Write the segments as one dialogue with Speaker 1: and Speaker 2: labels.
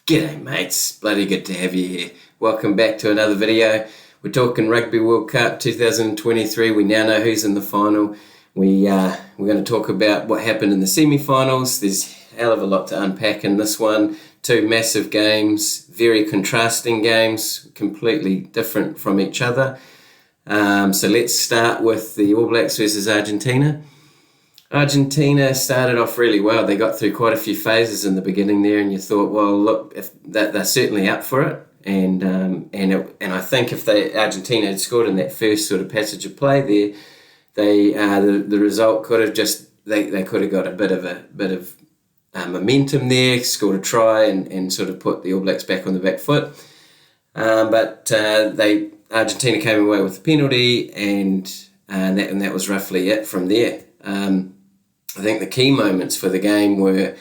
Speaker 1: G'day mates, bloody good to have you here. Welcome back to another video. We're talking Rugby World Cup 2023. We now know who's in the final. We're going to talk about what happened in the semi-finals. There's a hell of a lot to unpack in this one. Two massive games, very contrasting games, completely different from each other. So let's start with the All Blacks versus Argentina. Argentina started off really well. They got through quite a few phases in the beginning there, and you thought, well, look, if they're certainly up for it. And I think if Argentina had scored in that first sort of passage of play there, the result could have they could have got a bit of momentum there, scored a try, and sort of put the All Blacks back on the back foot. But Argentina came away with a penalty, and that was roughly it from there. I think the key moments for the game were,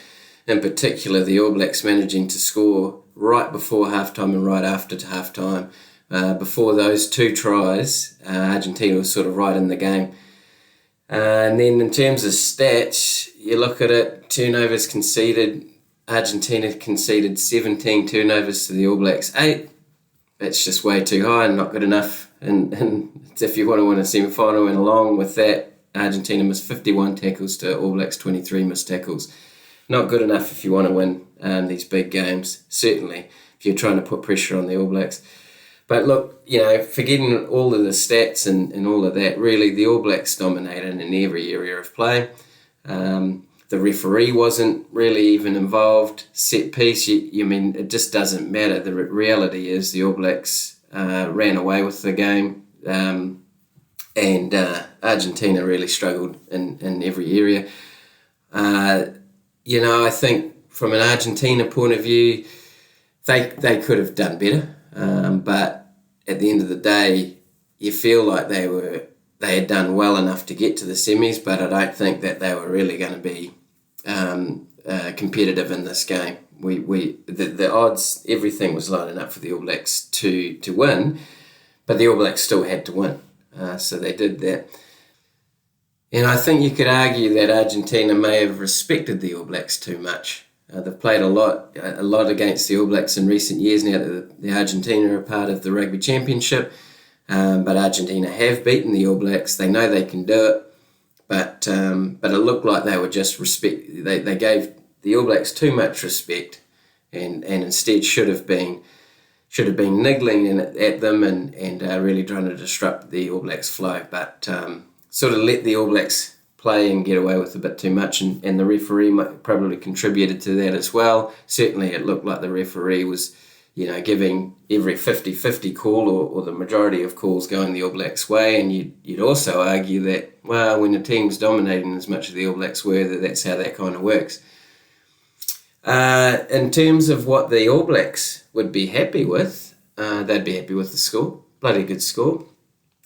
Speaker 1: in particular, the All Blacks managing to score right before halftime and right after halftime. Before those two tries, Argentina was sort of right in the game. And then in terms of stats, you look at it, turnovers conceded. Argentina conceded 17 turnovers to the All Blacks 8. That's just way too high and not good enough. And if you want to win a semi-final, and along with that, Argentina missed 51 tackles to All Blacks 23 missed tackles. Not good enough if you want to win these big games, certainly, if you're trying to put pressure on the All Blacks. But look, forgetting all of the stats and all of that, really the All Blacks dominated in every area of play. The referee wasn't really even involved. Set piece, it just doesn't matter. The reality is the All Blacks ran away with the game. And Argentina really struggled in every area. I think from an Argentina point of view, they could have done better. But at the end of the day, you feel like they had done well enough to get to the semis, but I don't think that they were really going to be competitive in this game. The odds, everything was lining up for the All Blacks to win, but the All Blacks still had to win. So they did that. And I think you could argue that Argentina may have respected the All Blacks too much. They've played a lot against the All Blacks in recent years now that the Argentina are part of the Rugby Championship. But Argentina have beaten the All Blacks. They know they can do it. But it looked like they were just they gave the All Blacks too much respect and instead should have been niggling at them and really trying to disrupt the All Blacks' flow, but sort of let the All Blacks play and get away with a bit too much, and the referee probably contributed to that as well. Certainly it looked like the referee was, giving every 50-50 call or the majority of calls going the All Blacks' way, and you'd also argue that, well, when the team's dominating as much as the All Blacks were, that's how that kind of works. In terms of what the All Blacks would be happy with, they'd be happy with the score. Bloody good score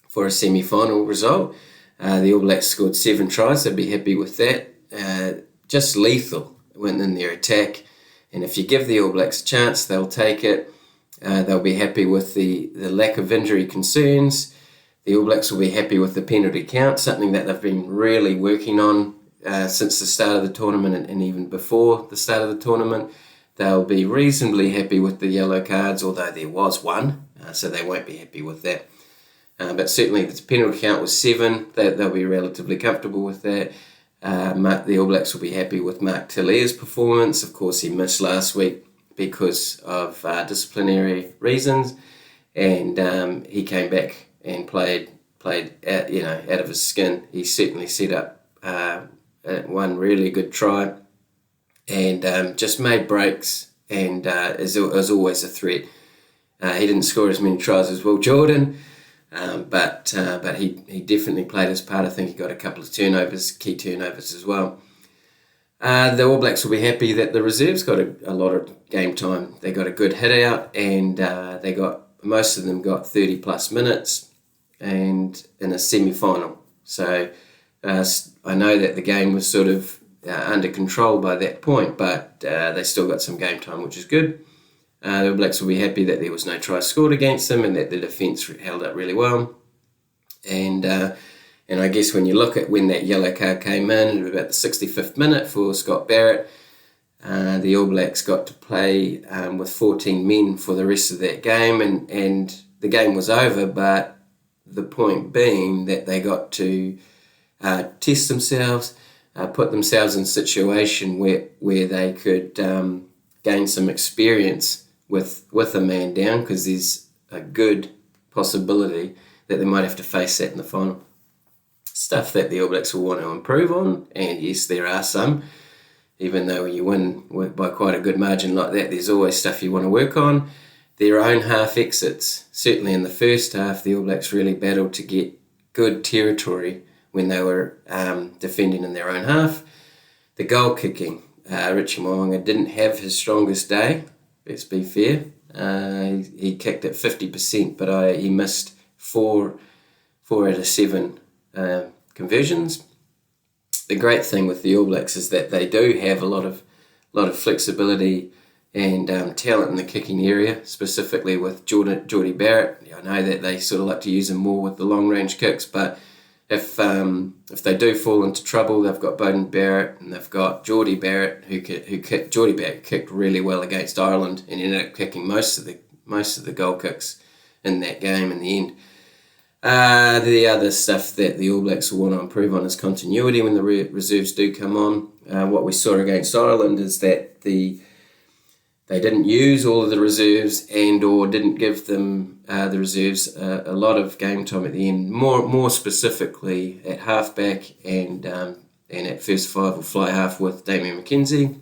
Speaker 1: for a semi-final result. The All Blacks scored 7 tries. They'd be happy with that. Just lethal in their attack. And if you give the All Blacks a chance, they'll take it. They'll be happy with the lack of injury concerns. The All Blacks will be happy with the penalty count, something that they've been really working on since the start of the tournament and even before the start of the tournament. They'll be reasonably happy with the yellow cards, although there was one, so they won't be happy with that. But certainly the penalty count was 7. They'll be relatively comfortable with that. The All Blacks will be happy with Mark Tillier's performance. Of course, he missed last week because of disciplinary reasons, and he came back and played out of his skin. He certainly set up one really good try, and just made breaks, and is always a threat. He didn't score as many tries as Will Jordan, but he definitely played his part. I think he got a couple of key turnovers as well. The All Blacks will be happy that the reserves got a lot of game time. They got a good hit out, and most of them got 30 plus minutes, and in a semi-final. So I know that the game was sort of under control by that point, but they still got some game time, which is good. The All Blacks will be happy that there was no try scored against them and that the defence held up really well. And I guess when you look at when that yellow card came in, at about the 65th minute for Scott Barrett, The All Blacks got to play with 14 men for the rest of that game, and the game was over, but the point being that they got to test themselves, put themselves in a situation where they could gain some experience with a man down, because there's a good possibility that they might have to face that in the final. Stuff that the All Blacks will want to improve on, and yes, there are some. Even though you win by quite a good margin like that, there's always stuff you want to work on. Their own half exits. Certainly in the first half, the All Blacks really battled to get good territory when they were defending in their own half. The goal kicking. Richie Mo'unga didn't have his strongest day, let's be fair. He kicked at 50%, but he missed four out of 7 conversions. The great thing with the All Blacks is that they do have a lot of flexibility and talent in the kicking area, specifically with Geordie Barrett. I know that they sort of like to use him more with the long range kicks, but if they do fall into trouble, they've got Beauden Barrett and they've got Geordie Barrett Geordie Barrett kicked really well against Ireland and ended up kicking most of the goal kicks in that game in the end. The other stuff that the All Blacks will want to improve on is continuity when the reserves do come on. What we saw against Ireland is that they didn't use all of the reserves or didn't give them the reserves a lot of game time at the end. More specifically at halfback and at first five or fly half with Damian McKenzie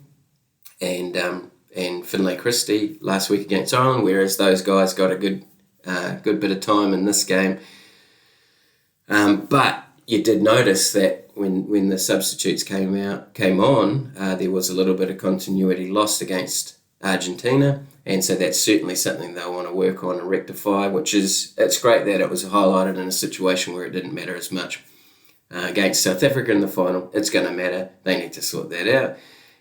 Speaker 1: and Finlay Christie last week against Ireland, whereas those guys got a good bit of time in this game. But you did notice that when the substitutes came on, there was a little bit of continuity lost against Argentina, and so that's certainly something they'll want to work on and rectify, it's great that it was highlighted in a situation where it didn't matter as much. Against South Africa in the final, it's going to matter. They need to sort that out,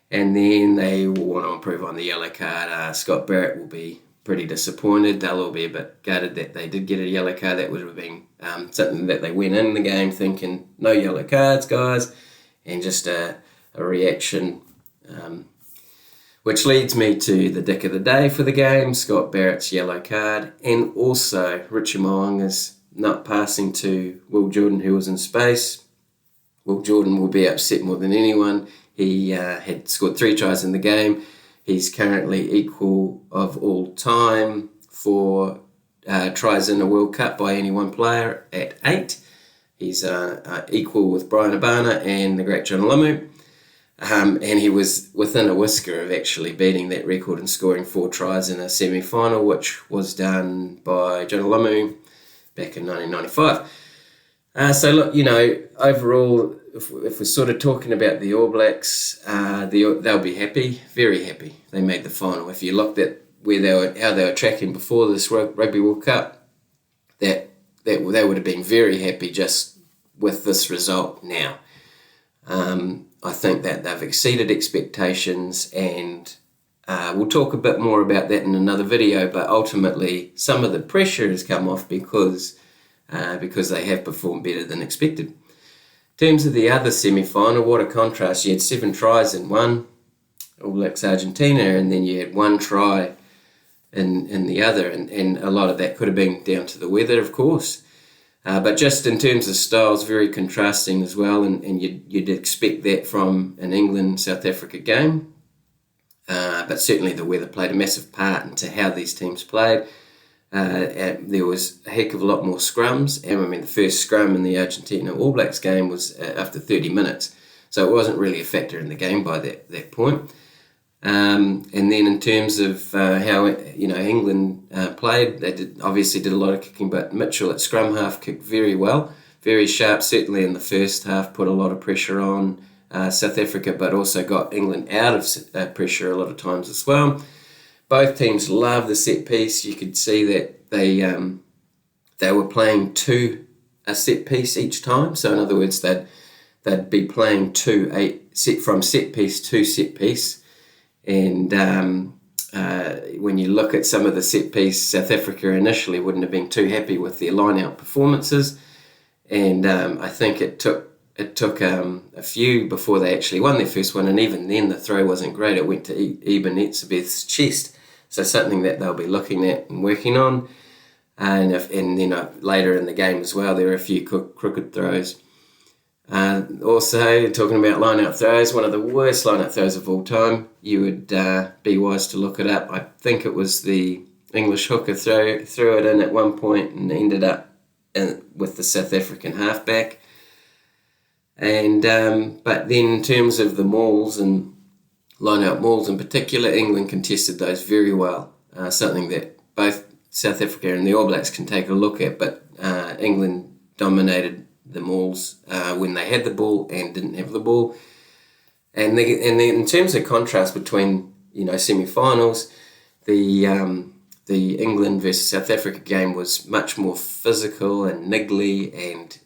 Speaker 1: and then they will want to improve on the yellow card. Scott Barrett will be pretty disappointed. They'll all be a bit gutted that they did get a yellow card. That would have been something that they went in the game thinking, no yellow cards, guys, and just a reaction, which leads me to the dick of the day for the game, Scott Barrett's yellow card, and also Richie Mo'unga's not passing to Will Jordan, who was in space. Will Jordan will be upset more than anyone. He had scored 3 tries in the game. He's currently equal of all time for tries in a World Cup by any one player at 8. He's equal with Brian Abana and the great John Lamu. And he was within a whisker of actually beating that record and scoring 4 tries in a semi-final, which was done by John Lamu back in 1995. So look, overall, if we're sort of talking about the All Blacks, they'll be happy, very happy. They made the final. If you looked at how they were tracking before this Rugby World Cup, that they would have been very happy just with this result now. I think that they've exceeded expectations, and we'll talk a bit more about that in another video, but ultimately some of the pressure has come off because they have performed better than expected. In terms of the other semi-final, what a contrast. You had 7 tries in one, All Blacks Argentina, and then you had 1 try in the other, and a lot of that could have been down to the weather, of course. But just in terms of styles, very contrasting as well, and you'd expect that from an England-South Africa game. But certainly the weather played a massive part into how these teams played. There was a heck of a lot more scrums, and the first scrum in the Argentina All Blacks game was after 30 minutes, so it wasn't really a factor in the game by that point. And then in terms of how England played, they obviously did a lot of kicking, but Mitchell at scrum half kicked very well, very sharp, certainly in the first half, put a lot of pressure on South Africa, but also got England out of pressure a lot of times as well. Both teams love the set piece. You could see that they were playing to a set piece each time. So in other words, they'd be playing from set piece to set piece. And when you look at some of the set piece, South Africa initially wouldn't have been too happy with their line-out performances. And I think it took it took a few before they actually won their first one, and even then the throw wasn't great. It went to Eben Etzebeth's chest, so something that they'll be looking at and working on. And then later in the game as well, there were a few crooked throws. Also, talking about line-out throws, one of the worst line-out throws of all time. You would be wise to look it up. I think it was the English hooker threw it in at one point and ended up with the South African halfback. And but then in terms of the mauls and line-out mauls in particular, England contested those very well. Something that both South Africa and the All Blacks can take a look at, but England dominated the mauls when they had the ball and didn't have the ball. And then in terms of contrast between semi-finals, the England versus South Africa game was much more physical and niggly and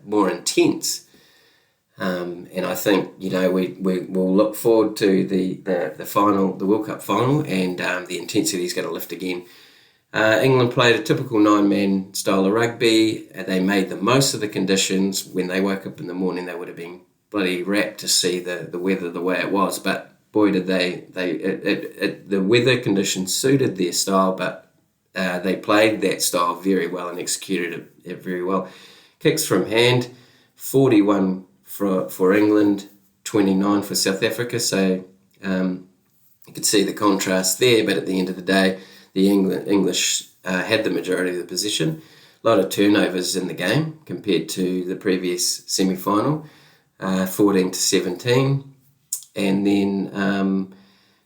Speaker 1: more intense. And I think we'll look forward to the final, the World Cup final, and the intensity is going to lift again. England played a typical 9-man style of rugby. They made the most of the conditions. When they woke up in the morning, they would have been bloody rapt to see the weather the way it was. But boy, did the weather conditions suited their style, but they played that style very well and executed it very well. Kicks from hand, 41 for England, 29 for South Africa. So you could see the contrast there, but at the end of the day, the English had the majority of the possession. A lot of turnovers in the game compared to the previous semi-final, 14-17. And then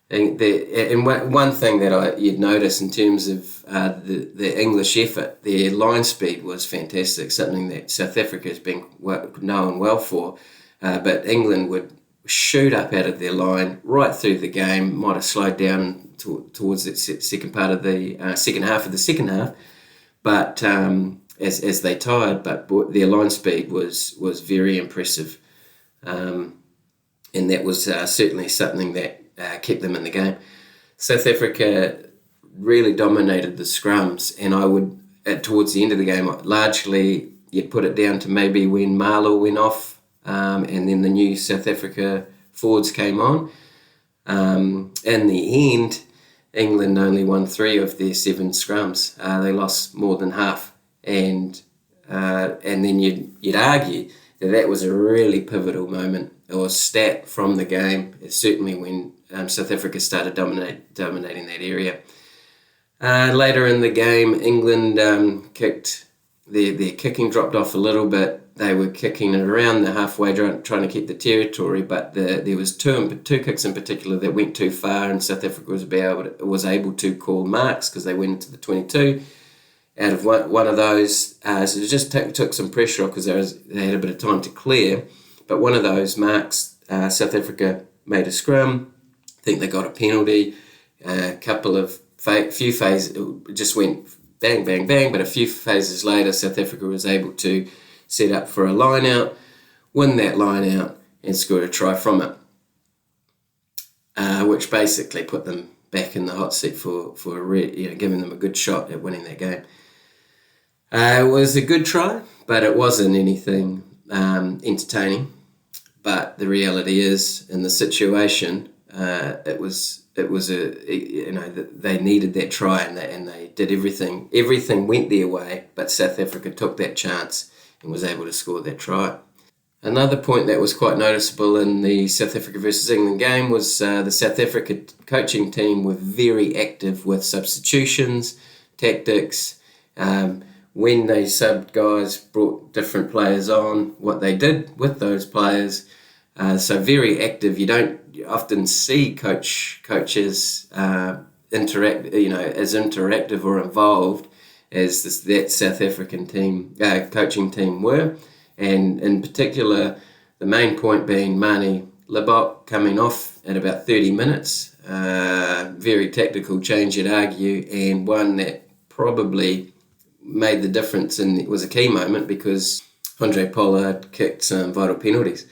Speaker 1: one thing that you'd notice in terms of the English effort, their line speed was fantastic, something that South Africa has been known well for. But England would shoot up out of their line right through the game, might have slowed down towards the second part of the second half of the second half, but as they tired, but their line speed was very impressive, and that was certainly something that kept them in the game. South Africa really dominated the scrums, and I would towards the end of the game largely you'd put it down to maybe when Marlow went off, and then the new South Africa forwards came on. In the end, England only won 3 of their 7 scrums. They lost more than half, and then you'd argue that was a really pivotal moment or stat from the game. It's certainly when South Africa started dominating that area. Later in the game, England kicked their kicking dropped off a little bit. They were kicking it around the halfway, trying to keep the territory, but there was two kicks in particular that went too far, and South Africa was able to call marks because they went into the 22 out of one of those. So it just took some pressure off because they had a bit of time to clear. But one of those marks, South Africa made a scrum. I think they got a penalty. A couple of few phases, it just went bang, bang, bang. But a few phases later, South Africa was able to set up for a line out, win that line out, and score a try from it, which basically put them back in the hot seat for giving them a good shot at winning that game. It was a good try, but it wasn't anything entertaining. But the reality is, in the situation, they needed that try, and they did everything. Everything went their way, but South Africa took that chance and was able to score that try. Another point that was quite noticeable in the South Africa versus England game was the South Africa coaching team were very active with substitutions, tactics. When they subbed guys, brought different players on, what they did with those players. So very active. You don't often see coaches interact, as interactive or involved as that South African team coaching team were, and in particular, the main point being Manie Libbok coming off at about 30 minutes. Very tactical change, you'd argue, and one that probably made the difference, and it was a key moment because Andre Pollard kicked some vital penalties.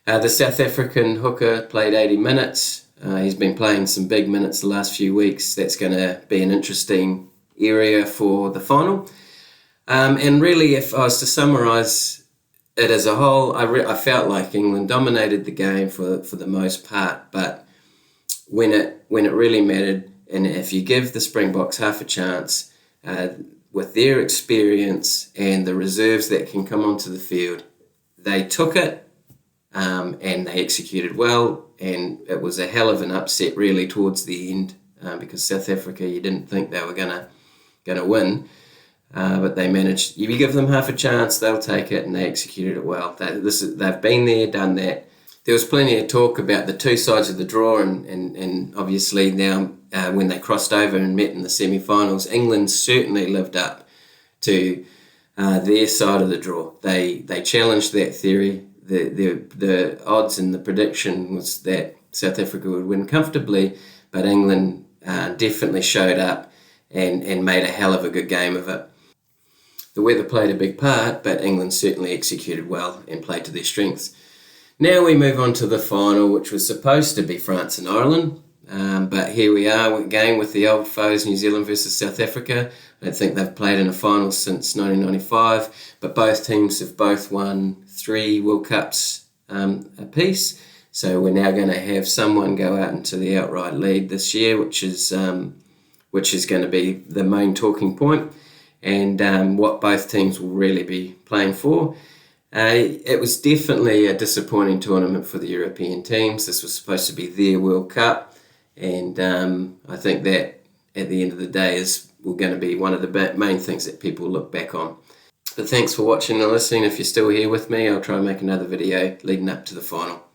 Speaker 1: The South African hooker played 80 minutes. He's been playing some big minutes the last few weeks. That's going to be an interesting area for the final. And really, if I was to summarise it as a whole, I felt like England dominated the game for the most part, but when it really mattered, and if you give the Springboks half a chance, with their experience and the reserves that can come onto the field, they took it, and they executed well, and it was a hell of an upset really towards the end, because South Africa, you didn't think they were gonna win, but they managed. You give them half a chance, they'll take it, and they executed it well. They've been there, done that. There was plenty of talk about the two sides of the draw, and obviously now when they crossed over and met in the semi-finals, England certainly lived up to their side of the draw. They challenged that theory. The odds and the prediction was that South Africa would win comfortably, but England definitely showed up and made a hell of a good game of it. The weather played a big part, but England certainly executed well and played to their strengths. Now we move on to the final, which was supposed to be France and Ireland, but here we are again with the old foes, New Zealand versus South Africa. I don't think they've played in a final since 1995, but both teams have both won 3 World Cups apiece. So we're now going to have someone go out into the outright lead this year, which is going to be the main talking point, and what both teams will really be playing for. It was definitely a disappointing tournament for the European teams. This was supposed to be their World Cup, and I think that at the end of the day is going to be one of the main things that people look back on. But thanks for watching and listening. If you're still here with me, I'll try and make another video leading up to the final.